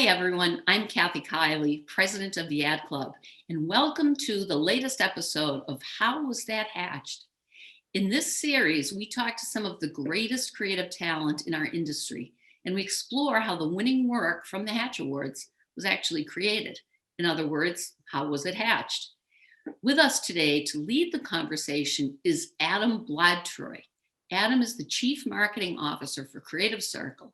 Hi, everyone. I'm Kathy Kiley, president of the Ad Club, and welcome to the latest episode of How Was That Hatched? In this series, we talk to some of the greatest creative talent in our industry, and we explore how the winning work from the Hatch Awards was actually created. In other words, how was it hatched? With us today to lead the conversation is Adam Blodtroy. Adam is the Chief Marketing Officer for Creative Circle.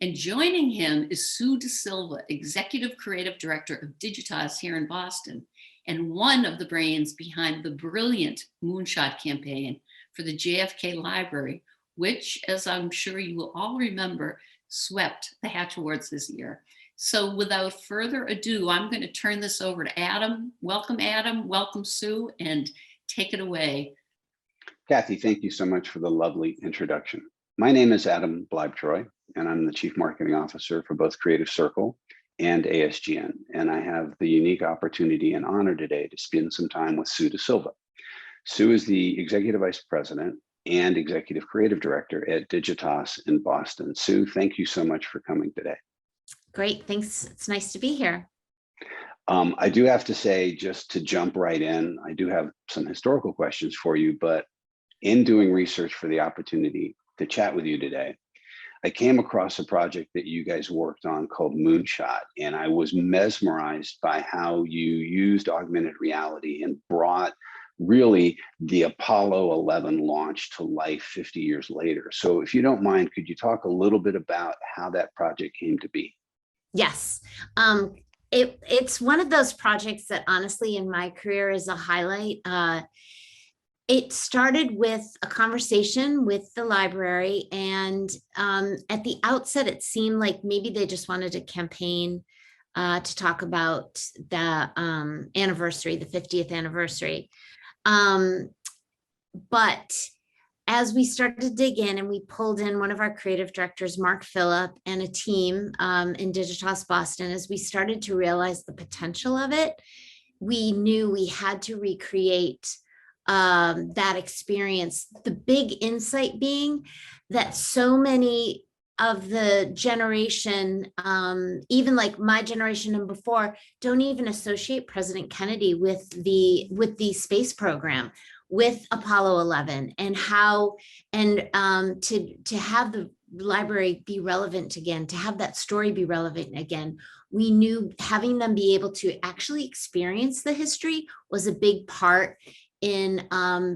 And joining him is Sue De Silva, Executive Creative Director of Digitas here in Boston, and one of the brains behind the brilliant Moonshot campaign for the JFK Library, which, as I'm sure you will all remember, swept the Hatch Awards this year. So without further ado, I'm going to turn this over to Adam. Welcome, welcome, Sue, and take it away. Kathy, thank you so much for the lovely introduction. My name is Adam Blodtroy, and I'm the Chief Marketing Officer for both Creative Circle and ASGN. And I have the unique opportunity and honor today to spend some time with Sue De Silva. Sue is the Executive Vice President and Executive Creative Director at Digitas in Boston. Sue, thank you so much for coming today. Great, thanks. It's nice to be here. I do have to say, just to jump right in, I do have some historical questions for you, but in doing research for the opportunity to chat with you today, I came across a project that you guys worked on called Moonshot, and I was mesmerized by how you used augmented reality and brought really the Apollo 11 launch to life 50 years later. So if you don't mind, could you talk a little bit about how that project came to be? Yes, it's one of those projects that honestly in my career is a highlight. It started with a conversation with the library, and at the outset, it seemed like maybe they just wanted a campaign to talk about the anniversary, the 50th anniversary. But as we started to dig in and we pulled in one of our creative directors, Mark Phillip, and a team in Digitas Boston, as we started to realize the potential of it, we knew we had to recreate that experience. The big insight being that so many of the generation, even like my generation and before, don't even associate President Kennedy with the space program, with Apollo 11, and how, and to have the library be relevant again, to have that story be relevant again. We knew having them be able to actually experience the history was a big part in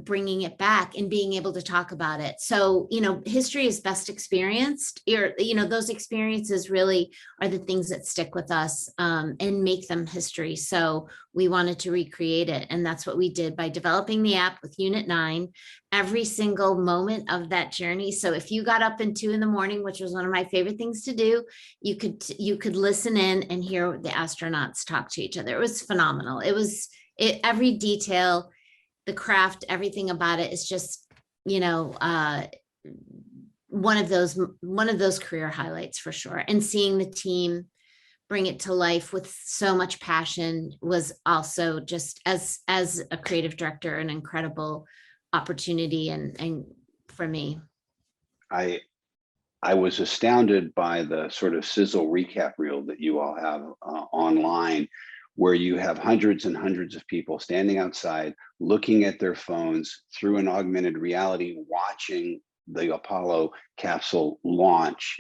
bringing it back and being able to talk about it. So, history is best experienced. Those experiences really are the things that stick with us and make them history. So we wanted to recreate it. And that's what we did by developing the app with Unit 9, every single moment of that journey. So if you got up at 2 a.m, which was one of my favorite things to do, you could listen in and hear the astronauts talk to each other. It was phenomenal. Every detail, the craft, everything about it is just, one of those career highlights for sure. And seeing the team bring it to life with so much passion was also, just as a creative director, an incredible opportunity and for me. I was astounded by the sort of sizzle recap reel that you all have online, where you have hundreds and hundreds of people standing outside, looking at their phones through an augmented reality, watching the Apollo capsule launch.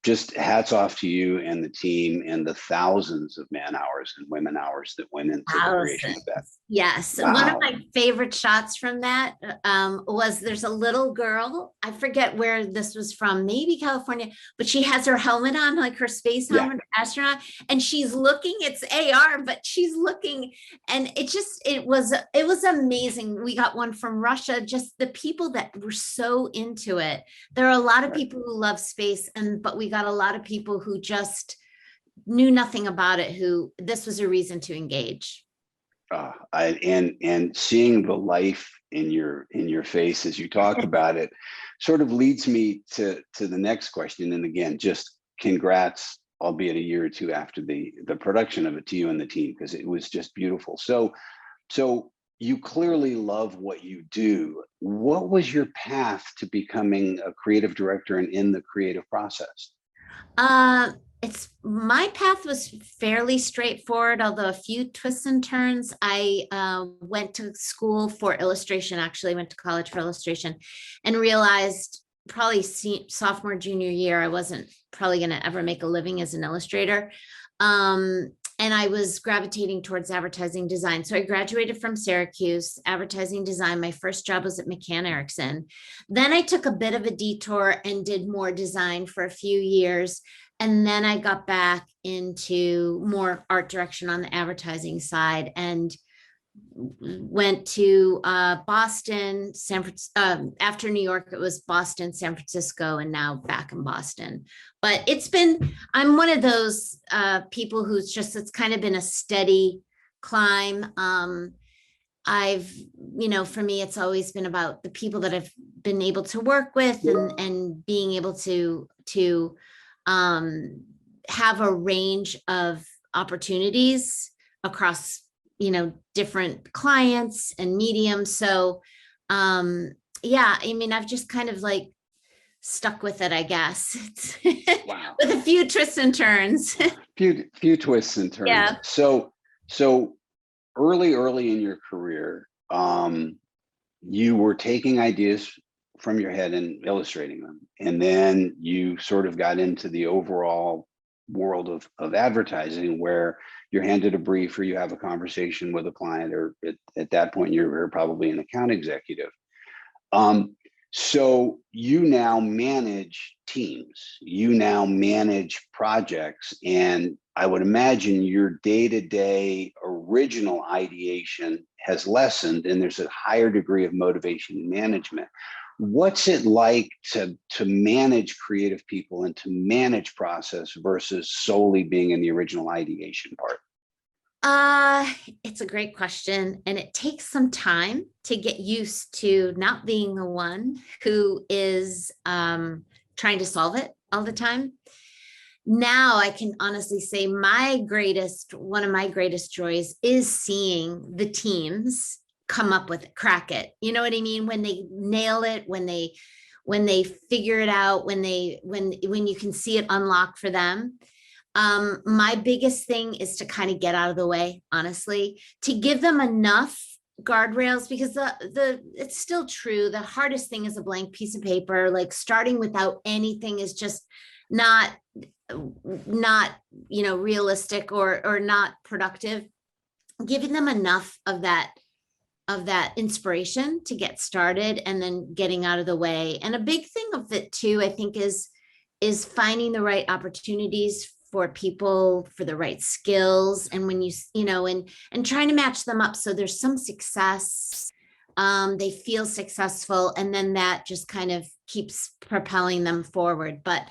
Just hats off to you and the team and the thousands of man hours and women hours that went into the creation of that. Yes. Wow. One of my favorite shots from that was there's a little girl, I forget where this was from, maybe California, but she has her helmet on, like her space helmet, astronaut, and she's looking, it's AR, but she's looking, and it was amazing. We got one from Russia, just the people that were so into it. There are a lot of people who love space, but we got a lot of people who just knew nothing about it, who this was a reason to engage. And seeing the life in your face as you talk about it sort of leads me to the next question. And again, just congrats, albeit a year or two after the production of it, to you and the team, because it was just beautiful. So you clearly love what you do. What was your path to becoming a creative director and in the creative process? My path was fairly straightforward, although a few twists and turns. I went to school for illustration, actually went to college for illustration, and realized probably sophomore, junior year, I wasn't probably going to ever make a living as an illustrator. And I was gravitating towards advertising design. So I graduated from Syracuse, advertising design. My first job was at McCann Erickson. Then I took a bit of a detour and did more design for a few years. And then I got back into more art direction on the advertising side and went to Boston, San Francisco. After New York, it was Boston, San Francisco, and now back in Boston. But I'm one of those people it's kind of been a steady climb. For me, it's always been about the people that I've been able to work with and being able to have a range of opportunities across different clients and mediums. So I've just kind of like stuck with it, I guess. Wow. With a few twists and turns. few twists and turns. Yeah. So early in your career, you were taking ideas from your head and illustrating them, and then you sort of got into the overall world of advertising, where you're handed a brief or you have a conversation with a client, or at that point you're probably an account executive. So you now manage teams, you now manage projects, and I would imagine your day-to-day original ideation has lessened, and there's a higher degree of motivation and management. What's it like to manage creative people and to manage process versus solely being in the original ideation part? It's a great question, and it takes some time to get used to not being the one who is trying to solve it all the time. Now I can honestly say one of my greatest joys is seeing the teams come up with it, crack it. You know what I mean? When they nail it, when they figure it out, when you can see it unlock for them. My biggest thing is to kind of get out of the way, honestly, to give them enough guardrails, because it's still true. The hardest thing is a blank piece of paper. Like starting without anything is just not realistic or not productive. Giving them enough of that inspiration to get started and then getting out of the way. And a big thing of it too, I think, is finding the right opportunities for people, for the right skills. And when and trying to match them up so there's some success, they feel successful, and then that just kind of keeps propelling them forward. But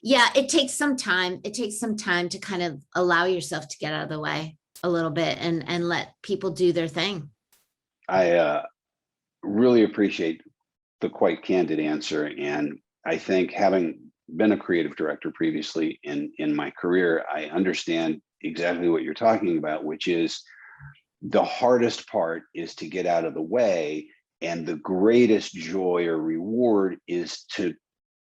yeah, it takes some time. It takes some time to kind of allow yourself to get out of the way a little bit and let people do their thing. I really appreciate the quite candid answer. And I think, having been a creative director previously in my career, I understand exactly what you're talking about, which is the hardest part is to get out of the way. And the greatest joy or reward is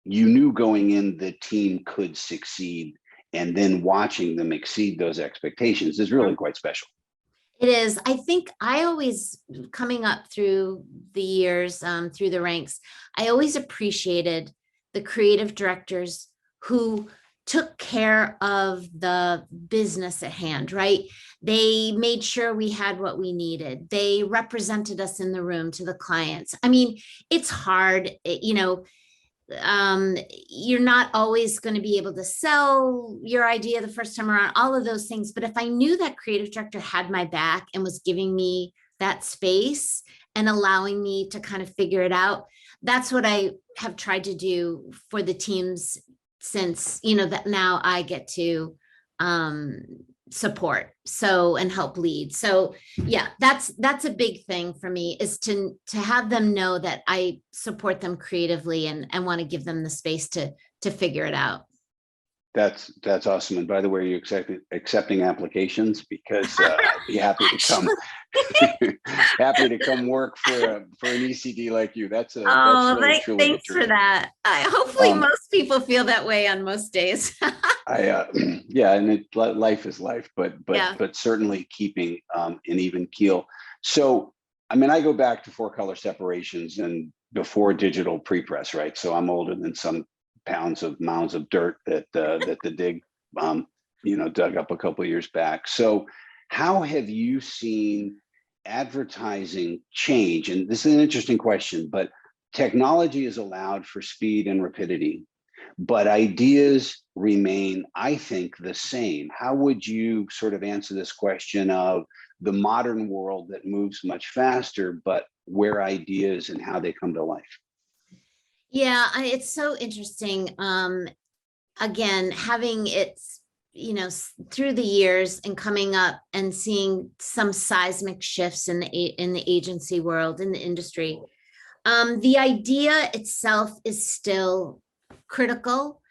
you knew going in the team could succeed, and then watching them exceed those expectations is really quite special. It is. I think I always, coming up through the years, through the ranks, I always appreciated the creative directors who took care of the business at hand, right? They made sure we had what we needed. They represented us in the room to the clients. I mean, it's hard, you're not always going to be able to sell your idea the first time around, all of those things. But if I knew that creative director had my back and was giving me that space and allowing me to kind of figure it out, that's what I have tried to do for the teams since, that now I get to support and help lead. So yeah, that's a big thing for me, is to have them know that I support them creatively and want to give them the space to figure it out. That's awesome. And by the way, are you accepting applications? Because I'd be happy to come work for an ECD like you. That's really, truly thanks for that. Hopefully most people feel that way on most days. Yeah, and life is life, Yeah. but certainly keeping an even keel. So, I mean, I go back to four color separations and before digital pre-press, right? So I'm older than some mounds of dirt that that the dig, dug up a couple of years back. So, how have you seen advertising change? And this is an interesting question, but technology is allowed for speed and rapidity, but ideas remain, I think, the same. How would you sort of answer this question of the modern world that moves much faster, but where ideas and how they come to life? Yeah, it's so interesting. Again, having it, through the years and coming up and seeing some seismic shifts in the agency world, in the industry. The idea itself is still critical.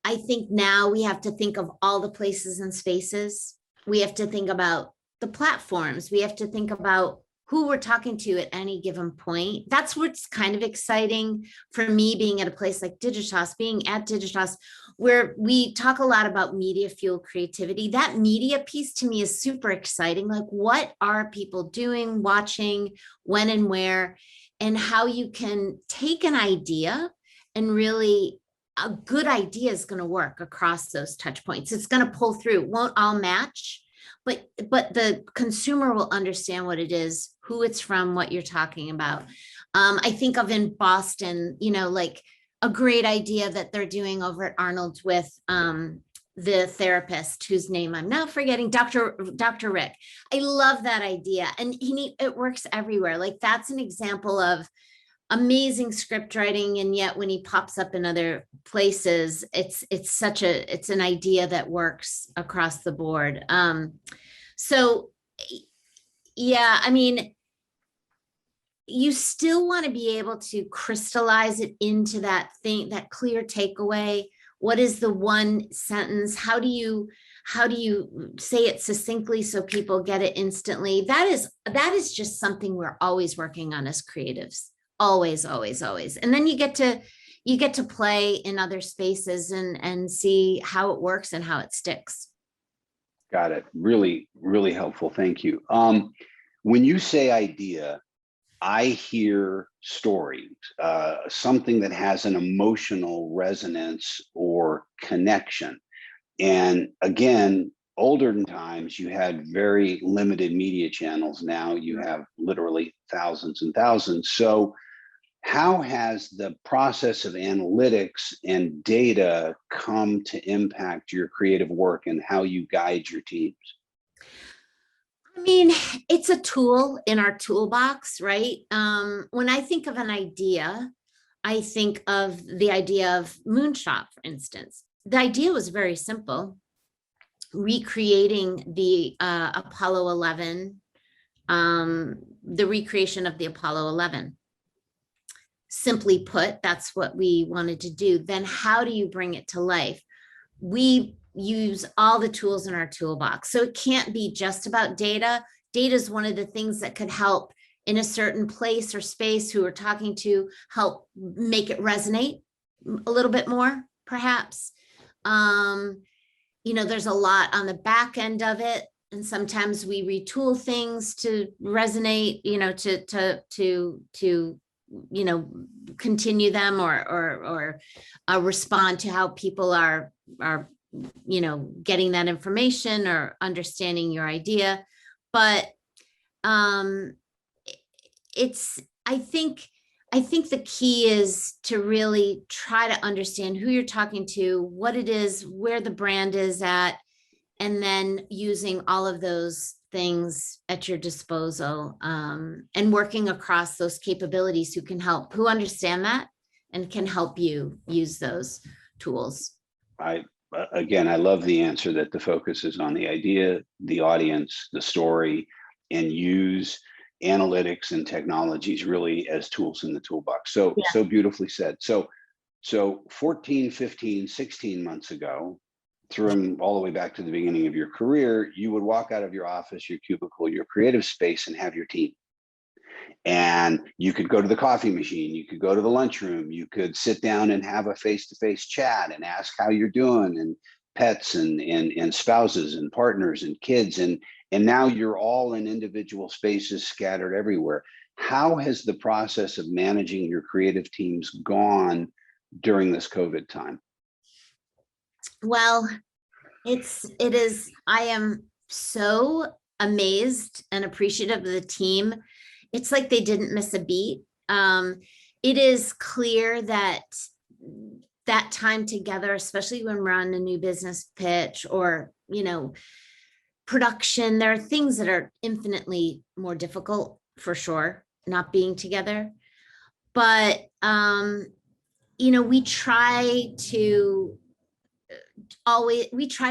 I think now we have to think of all the places and spaces. We have to think about the platforms. We have to think about who we're talking to at any given point. That's what's kind of exciting for me, being at a place like Digitas, being at Digitas, where we talk a lot about media fuel creativity. That media piece to me is super exciting. Like, what are people doing, watching, when and where, and how you can take an idea and really, a good idea is going to work across those touch points. It's going to pull through. It won't all match, but the consumer will understand what it is, who it's from, what you're talking about. I think of in Boston, like a great idea that they're doing over at Arnold's with the therapist whose name I'm now forgetting, Dr. Rick. I love that idea, and it works everywhere. Like, that's an example of amazing script writing, and yet when he pops up in other places, it's an idea that works across the board. So yeah, I mean, you still want to be able to crystallize it into that thing, that clear takeaway. What is the one sentence? How do you say it succinctly so people get it instantly? That is just something we're always working on as creatives. Always, always, always. And then you get to play in other spaces and see how it works and how it sticks. Got it. Really, really helpful. Thank you. When you say idea, I hear stories, something that has an emotional resonance or connection. And again, older times, you had very limited media channels. Now you have literally thousands and thousands. So how has the process of analytics and data come to impact your creative work and how you guide your teams? I mean, it's a tool in our toolbox, right? When I think of an idea, I think of the idea of Moonshot, for instance. The idea was very simple: recreating the Apollo 11, the recreation of the Apollo 11. Simply put, that's what we wanted to do. Then how do you bring it to life? We use all the tools in our toolbox. So it can't be just about data. Data is one of the things that could help in a certain place or space who we're talking to, help make it resonate a little bit more, perhaps. There's a lot on the back end of it. And sometimes we retool things to resonate, to continue them or respond to how people are getting that information or understanding your idea. But I think the key is to really try to understand who you're talking to, what it is, where the brand is at, and then using all of those things at your disposal, and working across those capabilities who understand that and can help you use those tools. I love the answer that the focus is on the idea, the audience, the story, and use analytics and technologies really as tools in the toolbox. So, Yeah. So beautifully said. So 14, 15, 16 months ago, through them all the way back to the beginning of your career, you would walk out of your office, your cubicle, your creative space, and have your team. And you could go to the coffee machine, you could go to the lunchroom, you could sit down and have a face-to-face chat and ask how you're doing. And pets and spouses and partners and kids, and now you're all in individual spaces scattered everywhere. How has the process of managing your creative teams gone during this COVID time? Well, I am so amazed and appreciative of the team. It's like they didn't miss a beat. It is clear that that time together, especially when we're on a new business pitch or, production, there are things that are infinitely more difficult for sure, not being together. But, we try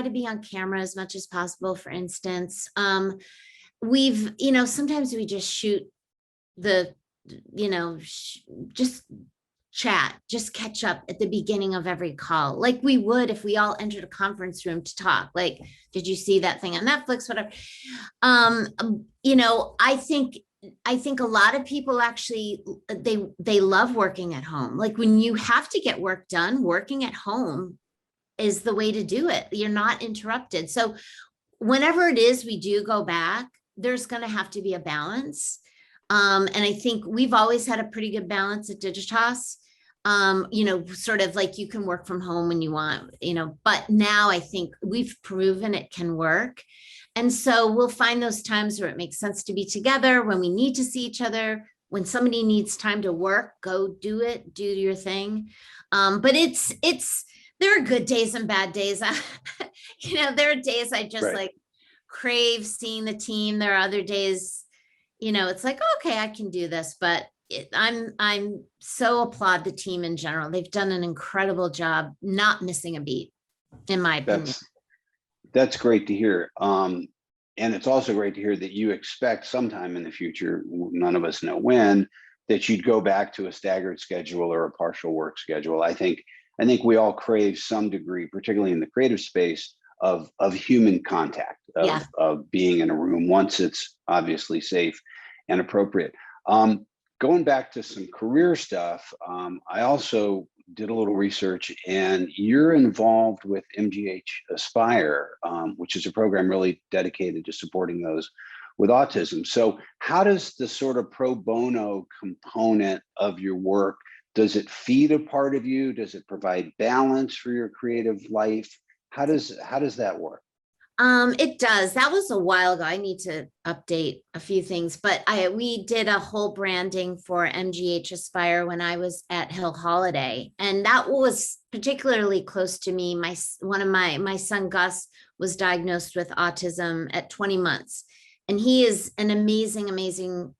to be on camera as much as possible, for instance. Sometimes we just shoot the, just chat, just catch up at the beginning of every call, like we would if we all entered a conference room to talk, like, did you see that thing on Netflix, whatever. I think a lot of people actually, they love working at home. Like when you have to get work done, working at home is the way to do it. You're not interrupted. So whenever it is we do go back, there's going to have to be a balance. And I think we've always had a pretty good balance at Digitas. Sort of like you can work from home when you want, but now I think we've proven it can work. And so we'll find those times where it makes sense to be together, when we need to see each other, when somebody needs time to work, go do it, do your thing. But there are good days and bad days. There are days I just Right. like crave seeing the team. There are other days, it's like, okay, I can do this, but I'm so applaud the team in general. They've done an incredible job, not missing a beat, in my opinion. That's great to hear. And it's also great to hear that you expect sometime in the future, none of us know when, that you'd go back to a staggered schedule or a partial work schedule. I think we all crave some degree, particularly in the creative space, of human contact, of being in a room once it's obviously safe and appropriate. Going back to some career stuff, I also did a little research, and you're involved with MGH Aspire, which is a program really dedicated to supporting those with autism. So how does the sort of pro bono component of your work, does it feed a part of you? Does it provide balance for your creative life? How does that work? It does. That was a while ago. I need to update a few things, but we did a whole branding for MGH Aspire when I was at Hill Holiday, and that was particularly close to me. My son Gus was diagnosed with autism at 20 months, and he is an amazing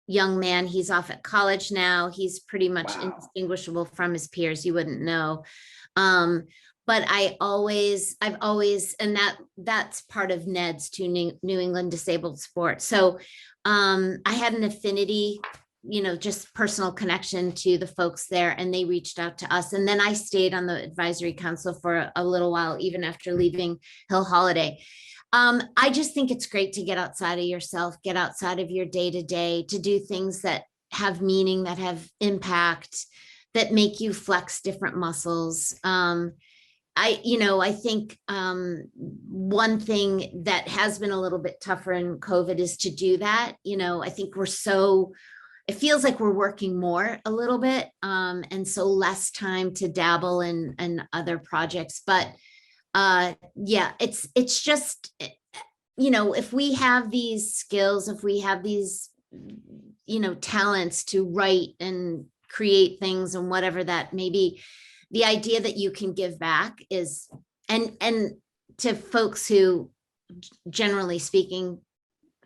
young man. He's off at college now. He's pretty much indistinguishable from his peers. You wouldn't know. But I've always, and that's part of NEDS, to New England Disabled Sports. So I had an affinity, just personal connection to the folks there, and they reached out to us. And then I stayed on the advisory council for a little while, even after leaving Hill Holiday. I just think it's great to get outside of yourself, get outside of your day-to-day, to do things that have meaning, that have impact, that make you flex different muscles. I think one thing that has been a little bit tougher in COVID is to do that. I think it feels like we're working more a little bit, and so less time to dabble in other projects. But it's just, if we have these skills, if we have these, talents to write and create things and whatever that may be, the idea that you can give back is, and to folks who, generally speaking,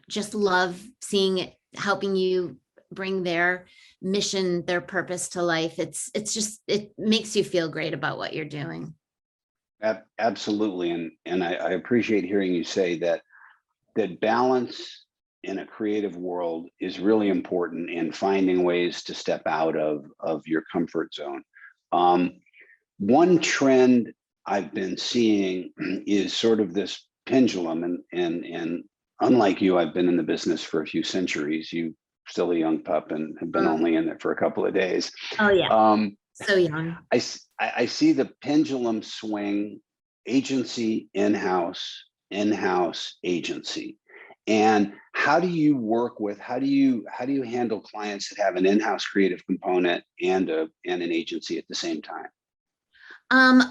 just love seeing it, helping you bring their mission, their purpose to life. It makes you feel great about what you're doing. Absolutely. And I appreciate hearing you say that balance in a creative world is really important, in finding ways to step out of your comfort zone. One trend I've been seeing is sort of this pendulum, and unlike you, I've been in the business for a few centuries. You still a young pup and have been only in it for a couple of days. Oh yeah, so young. I see the pendulum swing agency, in-house, agency. And how do you work with, how do you handle clients that have an in-house creative component and an agency at the same time?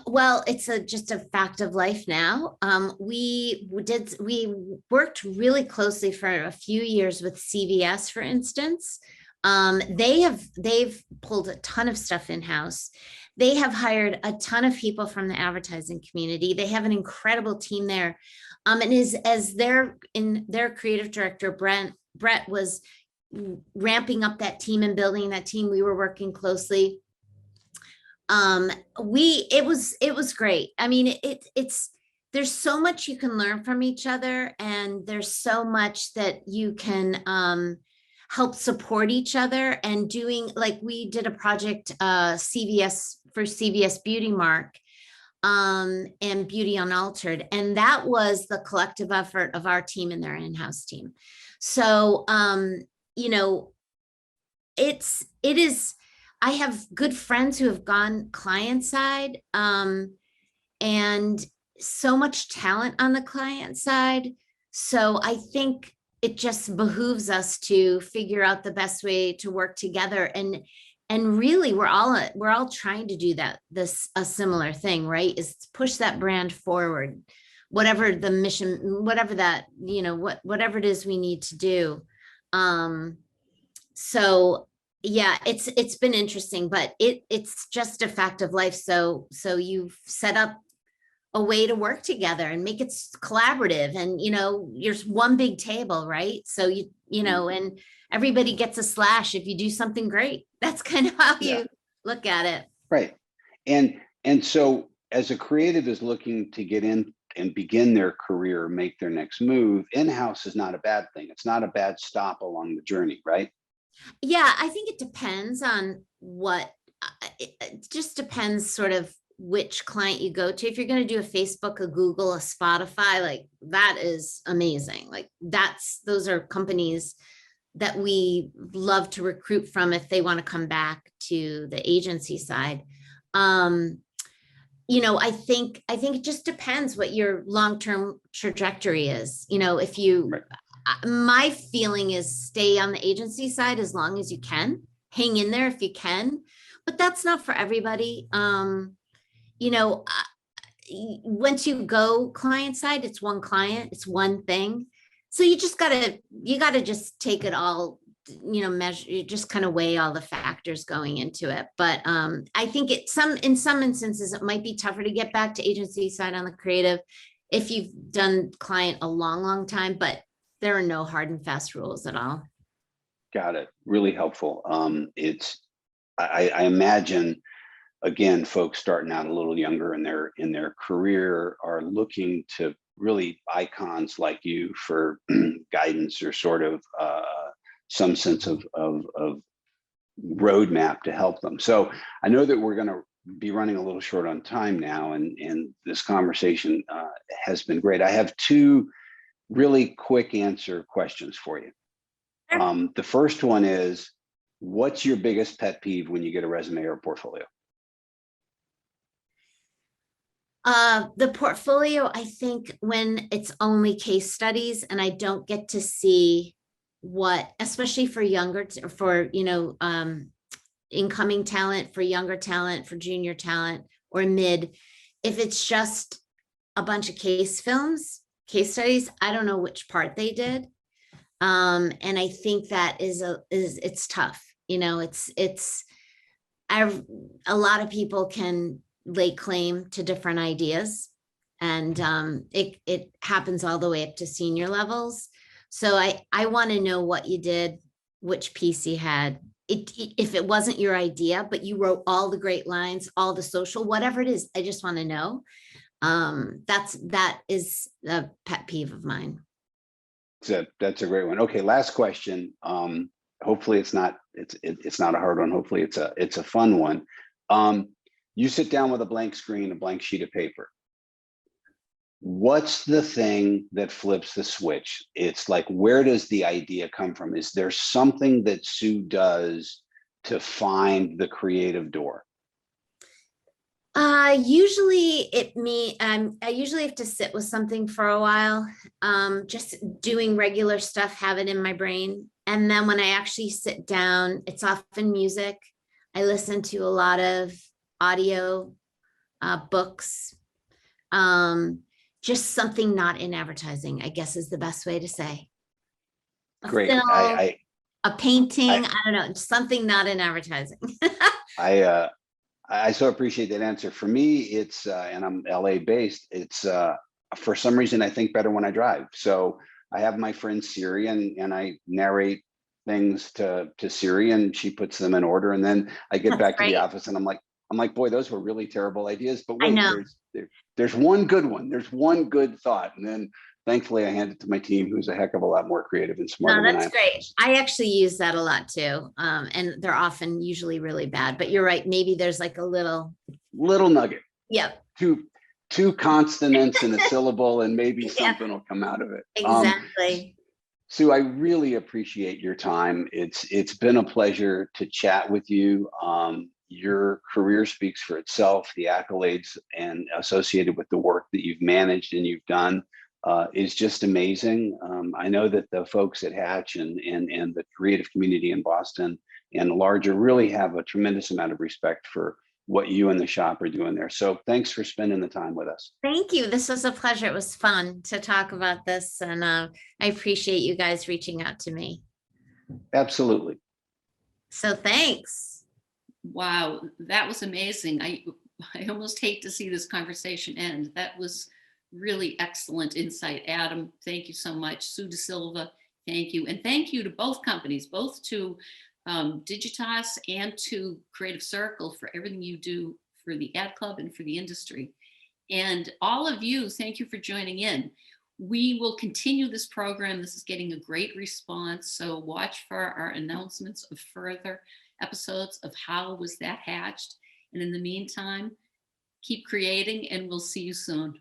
Well, it's just a fact of life now. We worked really closely for a few years with CVS, for instance. They've pulled a ton of stuff in-house. They have hired a ton of people from the advertising community. They have an incredible team there. And as their creative director, Brett was ramping up that team and building that team, we were working closely. It was great. I mean, it's there's so much you can learn from each other, and there's so much that you can help support each other. And doing, like, we did a project CVS Beauty Mark and Beauty Unaltered, and that was the collective effort of our team and their in-house team. So you know, it is, I have good friends who have gone client side, and so much talent on the client side. So I think it just behooves us to figure out the best way to work together. And really, we're all trying to do a similar thing, right? Is push that brand forward, whatever the mission, whatever that, whatever it is we need to do. So yeah, it's been interesting, but it's just a fact of life. So you've set up a way to work together and make it collaborative, and you're one big table, right? So and everybody gets a slash if you do something great. That's kind of how you look at it. Right. And so as a creative is looking to get in and begin their career, make their next move, in-house is not a bad thing. It's not a bad stop along the journey, right? Yeah, I think it depends on it just depends sort of which client you go to. If you're going to do a Facebook, a Google, a Spotify, like that is amazing. Like those are companies that we love to recruit from if they want to come back to the agency side. I think it just depends what your long-term trajectory is. If you, my feeling is stay on the agency side as long as you can, hang in there if you can, but that's not for everybody. Once you go client side, it's one client, it's one thing. So you gotta just take it all, measure, you just kind of weigh all the factors going into it. But I think in some instances, it might be tougher to get back to agency side on the creative if you've done client a long, long time, but there are no hard and fast rules at all. Got it. Really helpful. I imagine, again, folks starting out a little younger in their career are looking to really icons like you for guidance or sort of some sense of roadmap to help them. So I know that we're going to be running a little short on time now, and this conversation has been great. I have two really quick answer questions for you. The first one is, what's your biggest pet peeve when you get a resume or a portfolio? The portfolio, I think when it's only case studies and I don't get to see especially for incoming talent, for younger talent, for junior talent or mid, if it's just a bunch of case studies, I don't know which part they did. And I think that it's tough. A lot of people can lay claim to different ideas, and it happens all the way up to senior levels. So I want to know what you did, which piece you had. If it wasn't your idea, but you wrote all the great lines, all the social, whatever it is, I just want to know. That is a pet peeve of mine. That's a great one. Okay, last question. Hopefully it's not a hard one. Hopefully it's a fun one. You sit down with a blank screen, a blank sheet of paper. What's the thing that flips the switch? It's like, where does the idea come from? Is there something that Sue does to find the creative door? Usually I usually have to sit with something for a while. Just doing regular stuff, have it in my brain. And then when I actually sit down, it's often music. I listen to a lot of audio, books. Just something not in advertising, I guess is the best way to say. A Great. film, a painting, I, I don't know, something not in advertising. I so appreciate that answer. For me, it's and I'm LA based. It's for some reason I think better when I drive. So I have my friend Siri, and I narrate things to Siri, and she puts them in order. And then I get That's back to the great. office, and I'm like, boy, those were really terrible ideas. But I wait, know. there's one good one. There's one good thought, and then thankfully I hand it to my team, who's a heck of a lot more creative and No, smarter than I that's am. great. I actually use that a lot too. And they're often usually really bad, but you're right. Maybe there's like a little, Little nugget. yep. Two consonants and a syllable, and maybe Yeah, something will come out of it. exactly. Sue, I really appreciate your time. It's been a pleasure to chat with you. Your career speaks for itself. The accolades and associated with the work that you've managed and you've done is just amazing. I know that the folks at Hatch and the creative community in Boston and larger really have a tremendous amount of respect for what you and the shop are doing there. So thanks for spending the time with us. Thank you. This was a pleasure. It was fun to talk about this, and I appreciate you guys reaching out to me. Absolutely. So thanks. Wow, that was amazing. I almost hate to see this conversation end. That was really excellent insight. Adam, thank you so much. Sue De Silva, thank you. And thank you to both companies, both to Digitas and to Creative Circle for everything you do for the ad club and for the industry. And all of you, thank you for joining in. We will continue this program. This is getting a great response. So watch for our announcements of further episodes of How Was That Hatched? And in the meantime, keep creating, and we'll see you soon.